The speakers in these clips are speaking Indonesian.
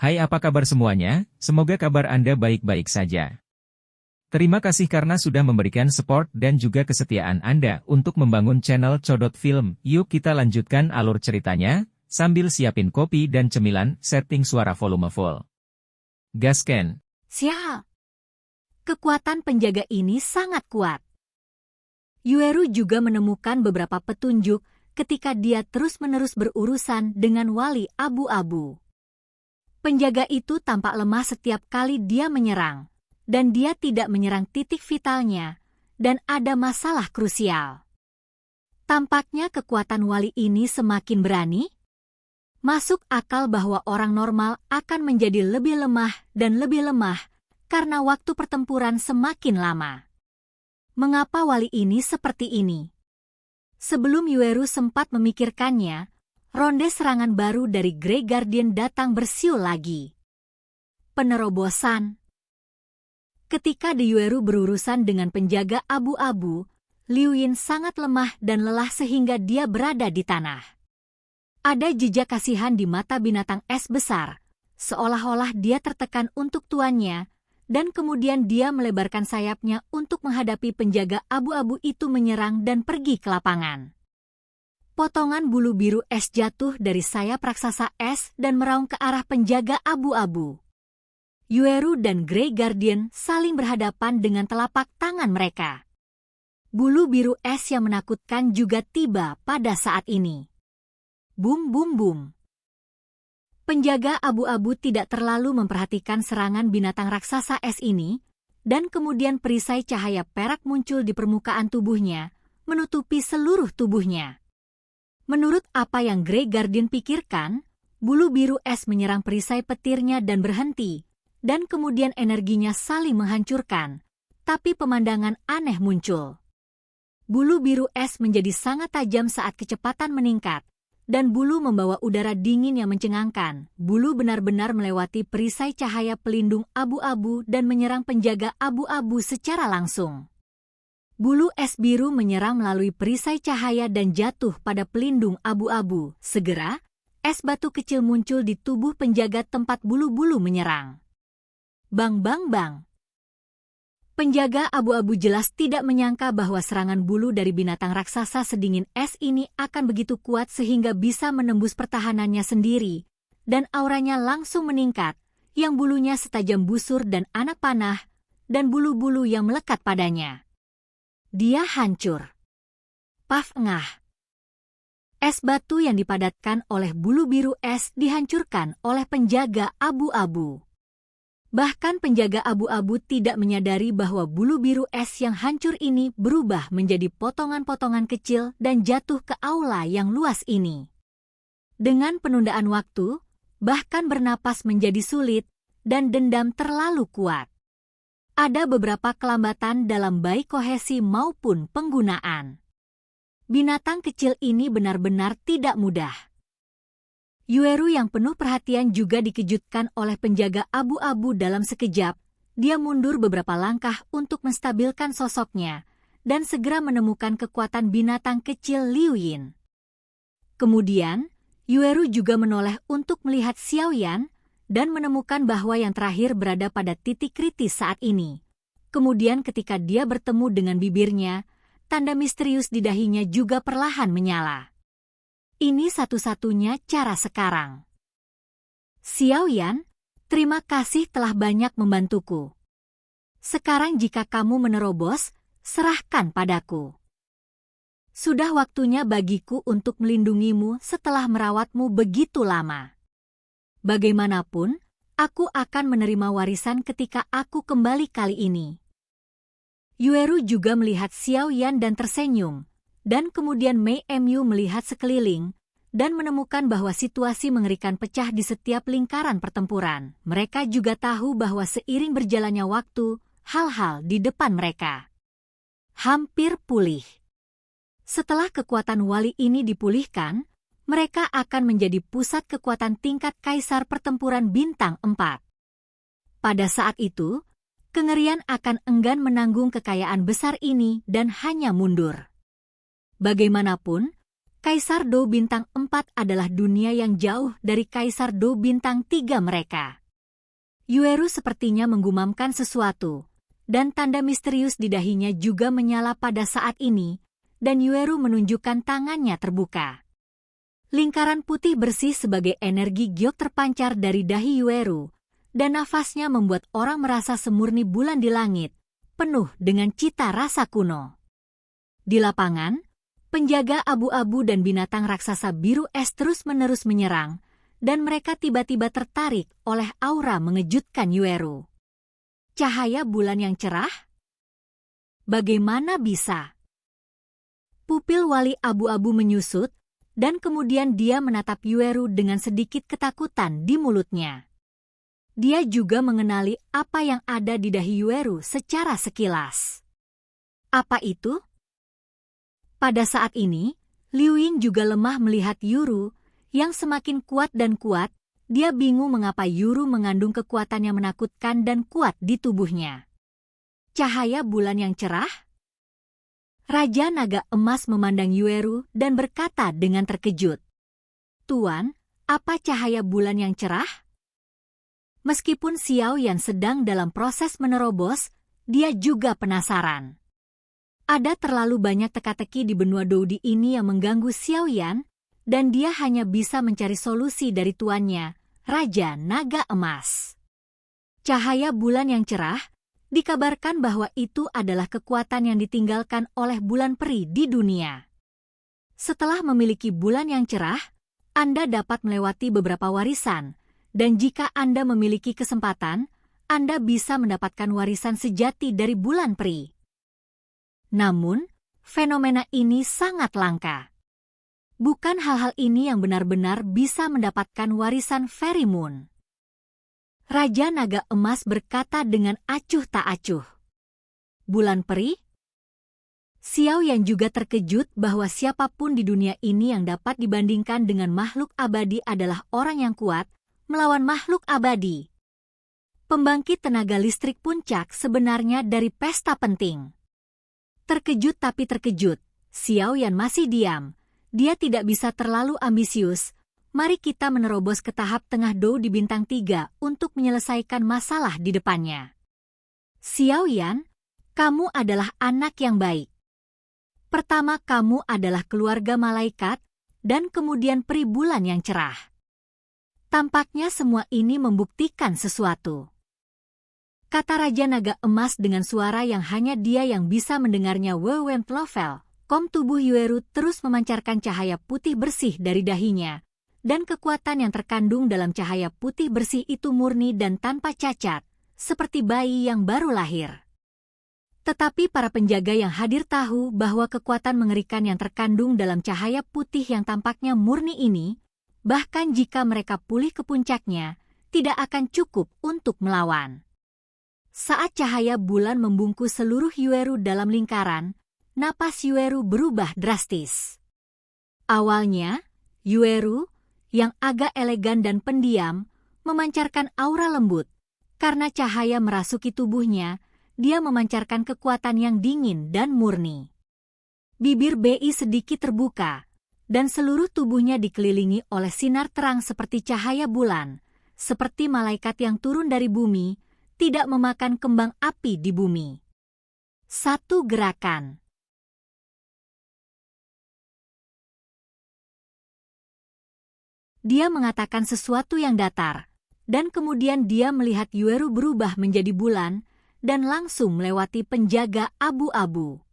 Hai, apa kabar semuanya? Semoga kabar Anda baik-baik saja. Terima kasih karena sudah memberikan support dan juga kesetiaan Anda untuk membangun channel Codot Film. Yuk kita lanjutkan alur ceritanya, sambil siapin kopi dan cemilan, setting suara volume full. Gasken. Sial. Kekuatan penjaga ini sangat kuat. Yueru juga menemukan beberapa petunjuk ketika dia terus-menerus berurusan dengan wali abu-abu. Penjaga itu tampak lemah setiap kali dia menyerang, dan dia tidak menyerang titik vitalnya, dan ada masalah krusial. Tampaknya kekuatan wali ini semakin berani. Masuk akal bahwa orang normal akan menjadi lebih lemah dan lebih lemah karena waktu pertempuran semakin lama. Mengapa wali ini seperti ini? Sebelum Yueru sempat memikirkannya, ronde serangan baru dari Grey Guardian datang bersiul lagi. Penerobosan. Ketika Yueru berurusan dengan penjaga abu-abu, Liu Yin sangat lemah dan lelah sehingga dia berada di tanah. Ada jejak kasihan di mata binatang es besar, seolah-olah dia tertekan untuk tuannya, dan kemudian dia melebarkan sayapnya untuk menghadapi penjaga abu-abu itu menyerang dan pergi ke lapangan. Potongan bulu biru es jatuh dari sayap raksasa es dan meraung ke arah penjaga abu-abu. Yueru dan Grey Guardian saling berhadapan dengan telapak tangan mereka. Bulu biru es yang menakutkan juga tiba pada saat ini. Bum bum bum. Penjaga abu-abu tidak terlalu memperhatikan serangan binatang raksasa es ini, dan kemudian perisai cahaya perak muncul di permukaan tubuhnya, menutupi seluruh tubuhnya. Menurut apa yang Grey Guardian pikirkan, bulu biru es menyerang perisai petirnya dan berhenti, dan kemudian energinya saling menghancurkan, tapi pemandangan aneh muncul. Bulu biru es menjadi sangat tajam saat kecepatan meningkat, dan bulu membawa udara dingin yang mencengangkan. Bulu benar-benar melewati perisai cahaya pelindung abu-abu dan menyerang penjaga abu-abu secara langsung. Bulu es biru menyerang melalui perisai cahaya dan jatuh pada pelindung abu-abu. Segera, es batu kecil muncul di tubuh penjaga tempat bulu-bulu menyerang. Bang bang bang. Penjaga abu-abu jelas tidak menyangka bahwa serangan bulu dari binatang raksasa sedingin es ini akan begitu kuat sehingga bisa menembus pertahanannya sendiri, dan auranya langsung meningkat, yang bulunya setajam busur dan anak panah, dan bulu-bulu yang melekat padanya. Dia hancur. Paf ngah. Es batu yang dipadatkan oleh bulu biru es dihancurkan oleh penjaga abu-abu. Bahkan penjaga abu-abu tidak menyadari bahwa bulu biru es yang hancur ini berubah menjadi potongan-potongan kecil dan jatuh ke aula yang luas ini. Dengan penundaan waktu, bahkan bernapas menjadi sulit, dan dendam terlalu kuat. Ada beberapa kelambatan dalam baik kohesi maupun penggunaan. Binatang kecil ini benar-benar tidak mudah. Yueru yang penuh perhatian juga dikejutkan oleh penjaga abu-abu dalam sekejap. Dia mundur beberapa langkah untuk menstabilkan sosoknya, dan segera menemukan kekuatan binatang kecil Liu Yin. Kemudian, Yueru juga menoleh untuk melihat Xiaoyan, dan menemukan bahwa yang terakhir berada pada titik kritis saat ini. Kemudian ketika dia bertemu dengan bibirnya, tanda misterius di dahinya juga perlahan menyala. Ini satu-satunya cara sekarang. Xiaoyan, terima kasih telah banyak membantuku. Sekarang jika kamu menerobos, serahkan padaku. Sudah waktunya bagiku untuk melindungimu setelah merawatmu begitu lama. Bagaimanapun, aku akan menerima warisan ketika aku kembali kali ini. Yueru juga melihat Xiaoyan dan tersenyum, dan kemudian Mei Mu melihat sekeliling, dan menemukan bahwa situasi mengerikan pecah di setiap lingkaran pertempuran. Mereka juga tahu bahwa seiring berjalannya waktu, hal-hal di depan mereka hampir pulih. Setelah kekuatan wali ini dipulihkan, mereka akan menjadi pusat kekuatan tingkat kaisar pertempuran bintang 4. Pada saat itu, kengerian akan enggan menanggung kekayaan besar ini dan hanya mundur. Bagaimanapun, Kaisar Dou Bintang 4 adalah dunia yang jauh dari Kaisar Dou Bintang 3 mereka. Yueru sepertinya menggumamkan sesuatu, dan tanda misterius di dahinya juga menyala pada saat ini, dan Yueru menunjukkan tangannya terbuka. Lingkaran putih bersih sebagai energi giok terpancar dari dahi Yueru, dan nafasnya membuat orang merasa semurni bulan di langit, penuh dengan cita rasa kuno. Di lapangan, penjaga abu-abu dan binatang raksasa biru es terus-menerus menyerang, dan mereka tiba-tiba tertarik oleh aura mengejutkan Yueru. Cahaya bulan yang cerah? Bagaimana bisa? Pupil wali abu-abu menyusut, dan kemudian dia menatap Yueru dengan sedikit ketakutan di mulutnya. Dia juga mengenali apa yang ada di dahi Yueru secara sekilas. Apa itu? Pada saat ini, Liu Ying juga lemah melihat Yueru yang semakin kuat dan kuat. Dia bingung mengapa Yueru mengandung kekuatan yang menakutkan dan kuat di tubuhnya. Cahaya bulan yang cerah? Raja Naga Emas memandang Yueru dan berkata dengan terkejut, "Tuan, apa cahaya bulan yang cerah?" Meskipun Xiao Yan sedang dalam proses menerobos, dia juga penasaran. Ada terlalu banyak teka-teki di benua Doudi ini yang mengganggu Xiao Yan, dan dia hanya bisa mencari solusi dari tuannya, Raja Naga Emas. Cahaya bulan yang cerah, dikabarkan bahwa itu adalah kekuatan yang ditinggalkan oleh bulan peri di dunia. Setelah memiliki bulan yang cerah, Anda dapat melewati beberapa warisan, dan jika Anda memiliki kesempatan, Anda bisa mendapatkan warisan sejati dari bulan peri. Namun, fenomena ini sangat langka. Bukan hal-hal ini yang benar-benar bisa mendapatkan warisan Fairy Moon. Raja Naga Emas berkata dengan acuh tak acuh. Bulan peri? Xiao Yan juga terkejut bahwa siapapun di dunia ini yang dapat dibandingkan dengan makhluk abadi adalah orang yang kuat melawan makhluk abadi. Pembangkit tenaga listrik puncak sebenarnya dari pesta penting. Terkejut tapi terkejut, Xiao Yan masih diam. Dia tidak bisa terlalu ambisius. Mari kita menerobos ke tahap tengah Dou di bintang 3 untuk menyelesaikan masalah di depannya. Xiao Yan, kamu adalah anak yang baik. Pertama kamu adalah keluarga malaikat, dan kemudian peri bulan yang cerah. Tampaknya semua ini membuktikan sesuatu. Kata Raja Naga Emas dengan suara yang hanya dia yang bisa mendengarnya. Wewentlovel, tubuh Yueru terus memancarkan cahaya putih bersih dari dahinya. Dan kekuatan yang terkandung dalam cahaya putih bersih itu murni dan tanpa cacat, seperti bayi yang baru lahir. Tetapi para penjaga yang hadir tahu bahwa kekuatan mengerikan yang terkandung dalam cahaya putih yang tampaknya murni ini, bahkan jika mereka pulih ke puncaknya, tidak akan cukup untuk melawan. Saat cahaya bulan membungkus seluruh Yueru dalam lingkaran, napas Yueru berubah drastis. Awalnya, Yueru yang agak elegan dan pendiam, memancarkan aura lembut. Karena cahaya merasuki tubuhnya, dia memancarkan kekuatan yang dingin dan murni. Bibir BI sedikit terbuka, dan seluruh tubuhnya dikelilingi oleh sinar terang seperti cahaya bulan, seperti malaikat yang turun dari bumi, tidak memakan kembang api di bumi. Satu gerakan. Dia mengatakan sesuatu yang datar, dan kemudian dia melihat Yueru berubah menjadi bulan, dan langsung melewati penjaga abu-abu.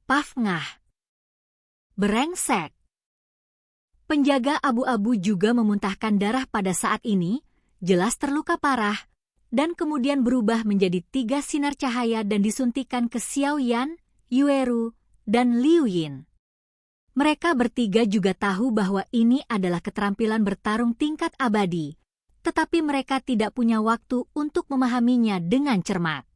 Paf ngah. Berengsek. Penjaga abu-abu juga memuntahkan darah pada saat ini, jelas terluka parah, dan kemudian berubah menjadi 3 sinar cahaya dan disuntikan ke Xiao Yan, Yueru, dan Liu Yin. Mereka bertiga juga tahu bahwa ini adalah keterampilan bertarung tingkat abadi, tetapi mereka tidak punya waktu untuk memahaminya dengan cermat.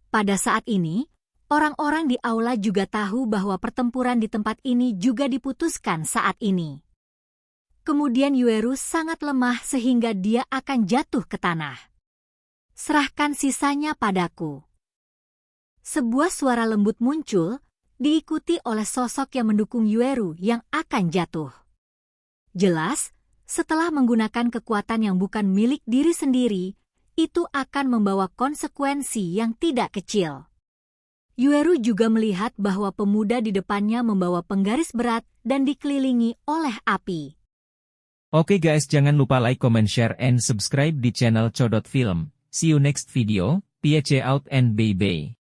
Pada saat ini, orang-orang di aula juga tahu bahwa pertempuran di tempat ini juga diputuskan saat ini. Kemudian Yueru sangat lemah sehingga dia akan jatuh ke tanah. Serahkan sisanya padaku. Sebuah suara lembut muncul, diikuti oleh sosok yang mendukung Yueru yang akan jatuh. Jelas, setelah menggunakan kekuatan yang bukan milik diri sendiri, itu akan membawa konsekuensi yang tidak kecil. Yueru juga melihat bahwa pemuda di depannya membawa penggaris berat dan dikelilingi oleh api. Oke guys, jangan lupa like, comment, share, and subscribe di channel Codot Film. See you next video, peace out and bye-bye.